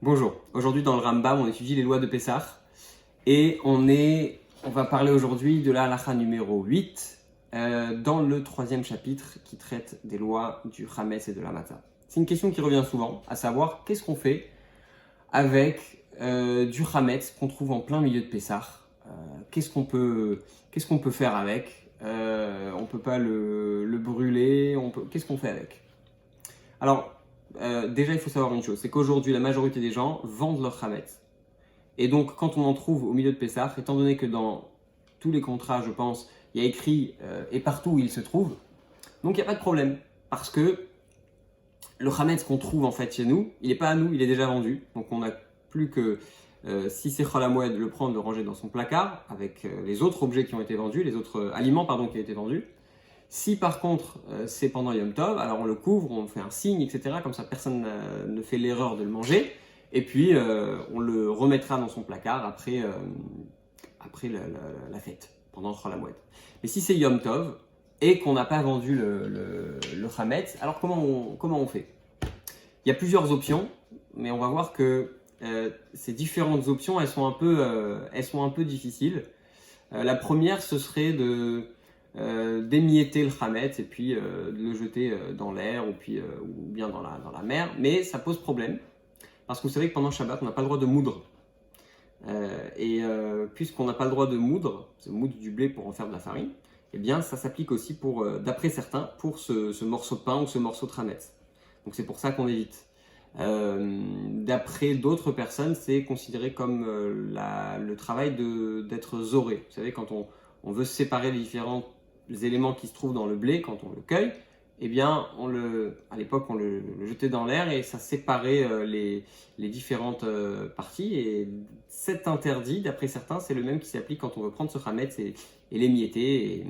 Bonjour, aujourd'hui dans le Rambam, on étudie les lois de Pessah et on va parler aujourd'hui de la halakha numéro 8 dans le 3e chapitre qui traite des lois du Hametz et de la Matzah. C'est une question qui revient souvent, à savoir qu'est-ce qu'on fait avec du Hametz qu'on trouve en plein milieu de Pessah. Qu'est-ce qu'on peut faire avec on ne peut pas le brûler, qu'est-ce qu'on fait avec? Alors, déjà, il faut savoir une chose, c'est qu'aujourd'hui, la majorité des gens vendent leur Hametz. Et donc, quand on en trouve au milieu de Pessah, étant donné que dans tous les contrats, je pense, il y a écrit et partout où il se trouve, donc il n'y a pas de problème. Parce que le Hametz qu'on trouve en fait chez nous, il n'est pas à nous, il est déjà vendu. Donc, on n'a plus que, si c'est Chol HaMoed, le prendre, le ranger dans son placard avec les autres objets qui ont été vendus, les autres aliments qui ont été vendus. Si par contre c'est pendant Yom Tov, alors on le couvre, on fait un signe, etc. Comme ça personne ne fait l'erreur de le manger. Et puis on le remettra dans son placard après la fête, pendant Chol HaMoed. Mais si c'est Yom Tov et qu'on n'a pas vendu le Hametz, alors comment on fait? Il y a plusieurs options, mais on va voir que ces différentes options, elles sont un peu difficiles. La première, ce serait d'émietter le Hametz et puis de le jeter dans l'air ou bien dans la mer, mais ça pose problème parce que vous savez que pendant Shabbat on n'a pas le droit de moudre puisqu'on n'a pas le droit de moudre du blé pour en faire de la farine, et bien ça s'applique aussi d'après certains pour ce morceau de pain ou ce morceau de Hametz, donc c'est pour ça qu'on évite. D'après d'autres personnes, c'est considéré comme le travail d'être zoré. Vous savez, quand on veut séparer les différents éléments qui se trouvent dans le blé, quand on le cueille, eh bien, à l'époque, on le jetait dans l'air et ça séparait les différentes parties. Et cet interdit, d'après certains, c'est le même qui s'applique quand on veut prendre ce Hametz et l'émietter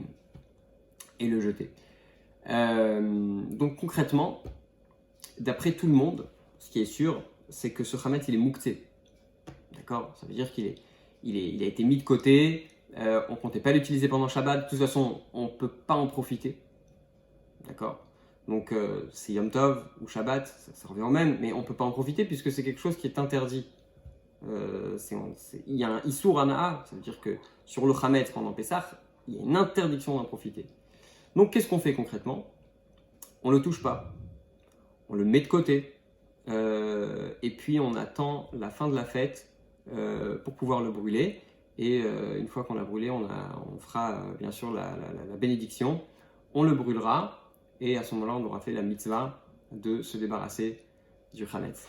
et le jeter. Donc concrètement, d'après tout le monde, ce qui est sûr, c'est que ce Hametz, il est mouktsé. D'accord? Ça veut dire il a été mis de côté. On ne comptait pas l'utiliser pendant Shabbat. De toute façon, on ne peut pas en profiter. D'accord? Donc, c'est Yom Tov ou Shabbat, ça revient au même, mais on ne peut pas en profiter puisque c'est quelque chose qui est interdit. Il y a un Issour Hana'a, ça veut dire que sur le Hametz pendant Pessah, il y a une interdiction d'en profiter. Donc, qu'est-ce qu'on fait concrètement? On ne le touche pas, on le met de côté, et puis on attend la fin de la fête pour pouvoir le brûler. Et une fois qu'on l'a brûlé, on fera bien sûr la bénédiction, on le brûlera, et à ce moment-là, on aura fait la mitzvah de se débarrasser du Hametz.